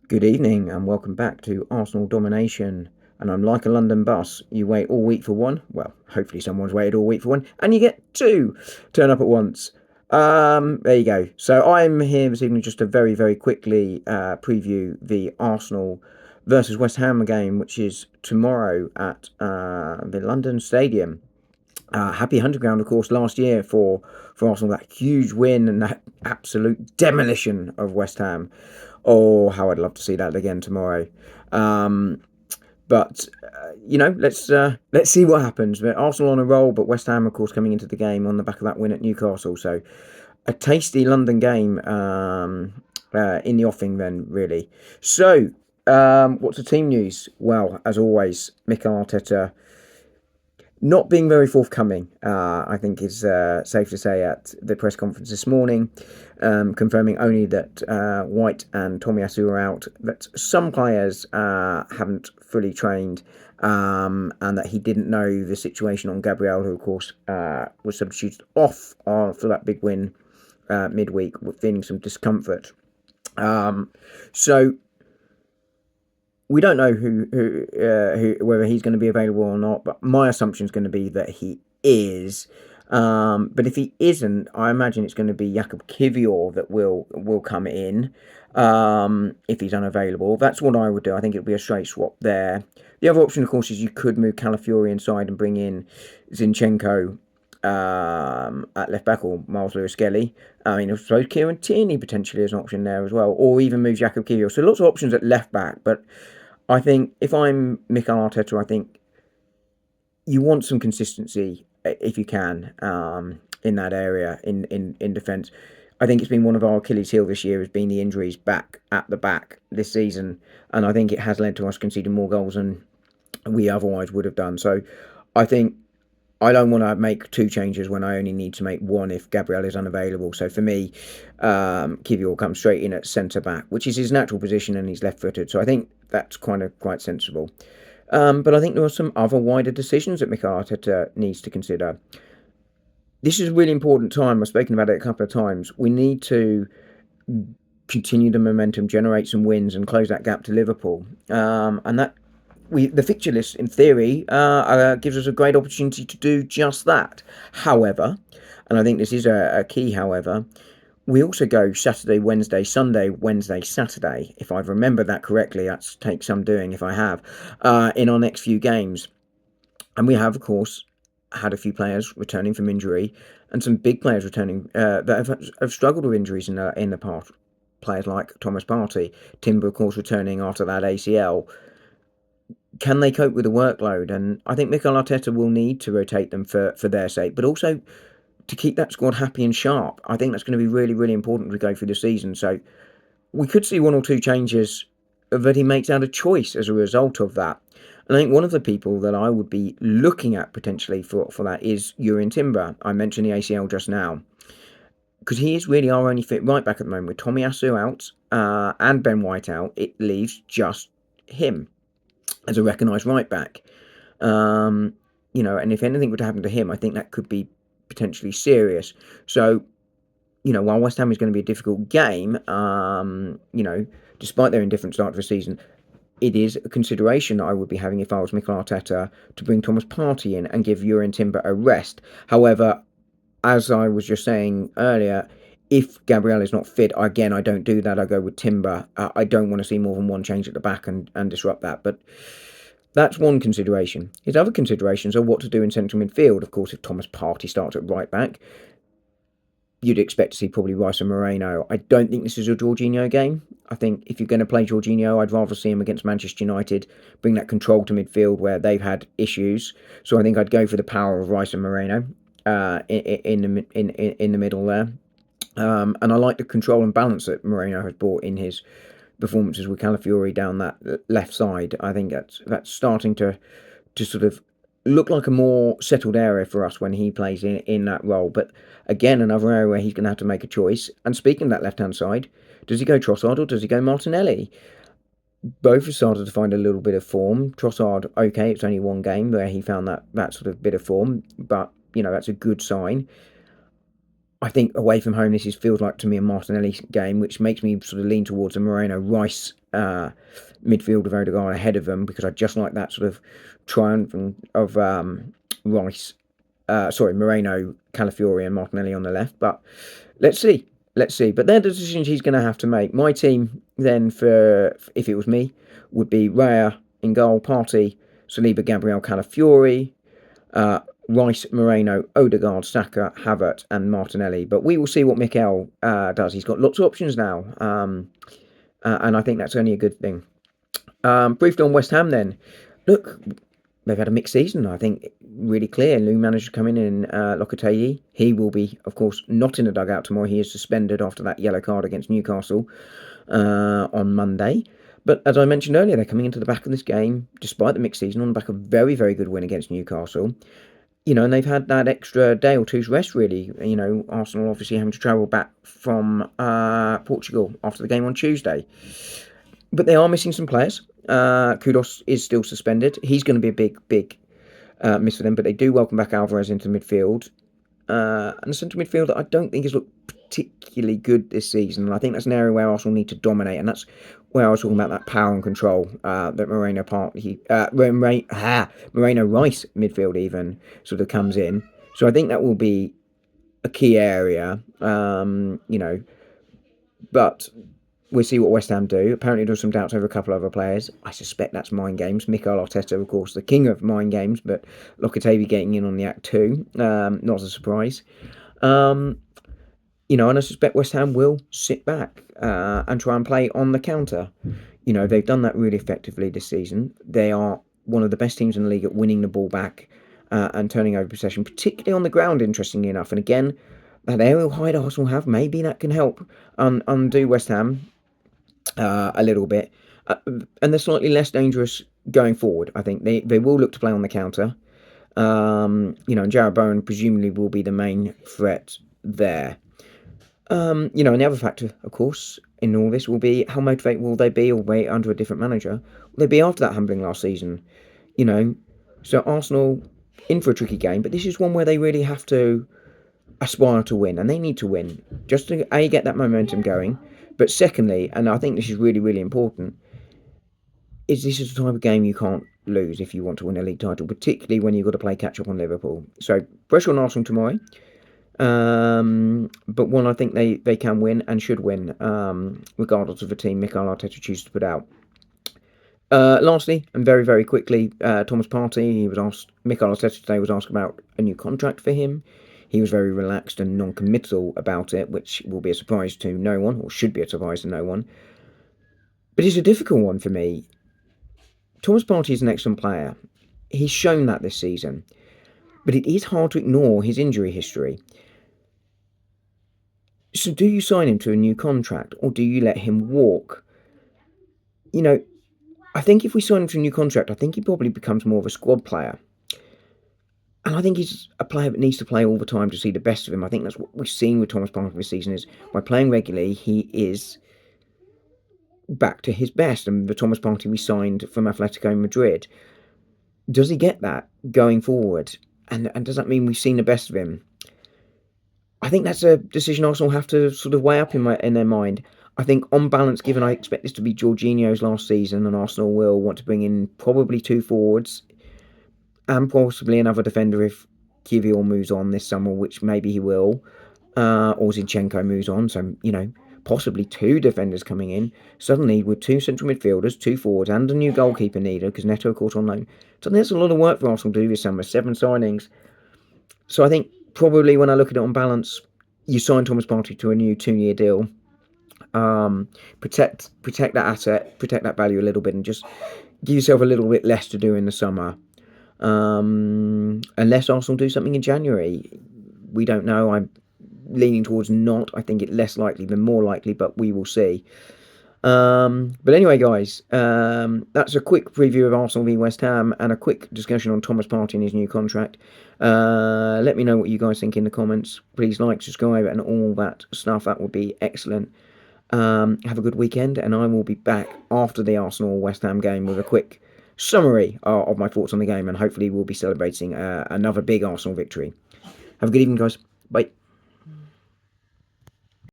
Good evening and welcome back to Arsenal Domination. And I'm like a London bus. You wait all week for one. Well, hopefully someone's waited all week for one, and you get two. Turn up at once. There you go. So I'm here this evening just to very, very quickly preview the Arsenal versus West Ham game, which is tomorrow at the London Stadium. Happy Hunter Ground, of course, last year for Arsenal, that huge win and that absolute demolition of West Ham. Oh, how I'd love to see that again tomorrow. Um, but let's see what happens. But Arsenal on a roll, but West Ham, of course, coming into the game on the back of that win at Newcastle. So a tasty London game in the offing then, really. So what's the team news? Well, as always, Mikel Arteta not being very forthcoming, I think is safe to say at the press conference this morning, confirming only that White and Tomiyasu are out, that some players haven't fully trained, and that he didn't know the situation on Gabriel, who of course was substituted off for that big win midweek, feeling some discomfort. So we don't know who whether he's going to be available or not, but my assumption is going to be that he is. But if he isn't, I imagine it's going to be Jakub Kivior that will come in if he's unavailable. That's what I would do. I think it would be a straight swap there. The other option, of course, is you could move Calafiori inside and bring in Zinchenko at left back, or Miles Lewis-Skelly. I mean, I suppose Kieran Tierney potentially is an option there as well, or even move Jakub Kivior. So lots of options at left back, but I think if I'm Mikel Arteta, I think you want some consistency if you can in that area in defence. I think it's been one of our Achilles' heel this year has been the injuries back at the back this season, and I think it has led to us conceding more goals than we otherwise would have done. So I think I don't want to make two changes when I only need to make one if Gabriel is unavailable. So for me, Kivior will come straight in at centre back, which is his natural position, and he's left footed. So I think that's kind of quite sensible. But I think there are some other wider decisions that Mikel Arteta needs to consider. This is a really important time. I've spoken about it a couple of times. We need to continue the momentum, generate some wins, and close that gap to Liverpool. And that the fixture list, in theory, gives us a great opportunity to do just that. However, and I think this is a key, however, we also go Saturday, Wednesday, Sunday, Wednesday, Saturday. If I remember that correctly, that takes some doing if I have, in our next few games. And we have, of course, had a few players returning from injury and some big players returning that have struggled with injuries in the past. Players like Thomas Partey, Timber, of course, returning after that ACL. Can they cope with the workload? And I think Mikel Arteta will need to rotate them for their sake, but also to keep that squad happy and sharp. I think that's going to be really, really important to go through the season. So we could see one or two changes that he makes out of choice as a result of that. And I think one of the people that I would be looking at potentially for that is Urin Timber. I mentioned the ACL just now. Because he is really our only fit right back at the moment. With Tomiyasu out and Ben White out, it leaves just him as a recognised right back. And if anything were to happen to him, I think that could be potentially serious. So, while West Ham is going to be a difficult game, despite their indifferent start to the season, it is a consideration that I would be having if I was Mikel Arteta to bring Thomas Partey in and give Urin Timber a rest. However, as I was just saying earlier, if Gabriel is not fit, again, I don't do that. I go with Timber. I don't want to see more than one change at the back and disrupt that. But that's one consideration. His other considerations are what to do in central midfield. Of course, if Thomas Partey starts at right back, you'd expect to see probably Rice and Moreno. I don't think this is a Jorginho game. I think if you're going to play Jorginho, I'd rather see him against Manchester United, bring that control to midfield where they've had issues. So I think I'd go for the power of Rice and Moreno in the middle there. And I like the control and balance that Moreno has brought in his performances with Calafiori down that left side. I think that's starting to sort of look like a more settled area for us when he plays in that role. But again, another area where he's going to have to make a choice. And speaking of that left-hand side, does he go Trossard or does he go Martinelli? Both have started to find a little bit of form. Trossard, okay, it's only one game where he found that sort of bit of form, but, that's a good sign. I think away from home, feels like to me a Martinelli game, which makes me sort of lean towards a Moreno Rice midfield with Odegaard ahead of them, because I just like that sort of triumph of Rice. Sorry, Moreno, Calafiori, and Martinelli on the left. But let's see. Let's see. But they're the decisions he's going to have to make. My team, then, for if it was me, would be Raya in goal, Partey, Saliba, Gabriel, Calafiori, uh, Rice, Moreno, Odegaard, Saka, Havertz, and Martinelli. But we will see what Mikel does. He's got lots of options now, and I think that's only a good thing. Briefly on West Ham, then. Look, they've had a mixed season. I think really clear. New manager coming in, Locatelli. He will be, of course, not in the dugout tomorrow. He is suspended after that yellow card against Newcastle on Monday. But as I mentioned earlier, they're coming into the back of this game, despite the mixed season, on the back of a very, very good win against Newcastle. And they've had that extra day or two's rest, really. Arsenal obviously having to travel back from Portugal after the game on Tuesday. But they are missing some players. Kudos is still suspended. He's going to be a big, big miss for them. But they do welcome back Alvarez into midfield. And the centre midfield that I don't think has looked particularly good this season. And I think that's an area where Arsenal need to dominate. And that's where I was talking about that power and control that Moreno Rice midfield even sort of comes in. So I think that will be a key area. But we'll see what West Ham do. Apparently, there's some doubts over a couple of other players. I suspect that's mind games. Mikel Arteta, of course, the king of mind games, but Locatelli getting in on the act too. Not a surprise. And I suspect West Ham will sit back and try and play on the counter. They've done that really effectively this season. They are one of the best teams in the league at winning the ball back and turning over possession, particularly on the ground, interestingly enough. And again, that aerial height Arsenal have, maybe that can help undo West Ham a little bit. And they're slightly less dangerous going forward. I think they will look to play on the counter. And Jarrod Bowen presumably will be the main threat there. And the other factor, of course, in all this will be how motivated will they be, or wait under a different manager? Will they be after that humbling last season? So Arsenal in for a tricky game, but this is one where they really have to aspire to win, and they need to win just to get that momentum going. But secondly, and I think this is really, really important, is this is the type of game you can't lose if you want to win a league title, particularly when you've got to play catch up on Liverpool. So pressure on Arsenal tomorrow. But one I think they can win and should win, regardless of the team Mikel Arteta chooses to put out. Lastly, and very, very quickly, Thomas Partey, Mikel Arteta today was asked about a new contract for him. He was very relaxed and non-committal about it, which will be a surprise to no one, or should be a surprise to no one. But it's a difficult one for me. Thomas Partey is an excellent player. He's shown that this season. But it is hard to ignore his injury history. So do you sign him to a new contract, or do you let him walk? I think if we sign him to a new contract, I think he probably becomes more of a squad player. And I think he's a player that needs to play all the time to see the best of him. I think that's what we've seen with Thomas Partey this season, is by playing regularly, he is back to his best. And the Thomas Partey we signed from Atletico Madrid, does he get that going forward? And does that mean we've seen the best of him? I think that's a decision Arsenal have to sort of weigh up in their mind. I think on balance, given I expect this to be Jorginho's last season, and Arsenal will want to bring in probably two forwards and possibly another defender if Kivior moves on this summer, which maybe he will, or Zinchenko moves on. So, possibly two defenders coming in. Suddenly, with two central midfielders, two forwards, and a new goalkeeper needed, because Neto, of course, on loan. So there's a lot of work for Arsenal to do this summer, 7 signings. So I think probably when I look at it on balance, you sign Thomas Partey to a new 2-year deal. Protect that asset, protect that value a little bit, and just give yourself a little bit less to do in the summer. Unless Arsenal do something in January. We don't know. I'm leaning towards not. I think it's less likely than more likely, but we will see. But anyway, guys, that's a quick preview of Arsenal v West Ham and a quick discussion on Thomas Partey and his new contract. Let me know what you guys think in the comments. Please like, subscribe, and all that stuff. That would be excellent. Have a good weekend, and I will be back after the Arsenal-West Ham game with a quick summary of my thoughts on the game, and hopefully we'll be celebrating another big Arsenal victory. Have a good evening, guys. Bye.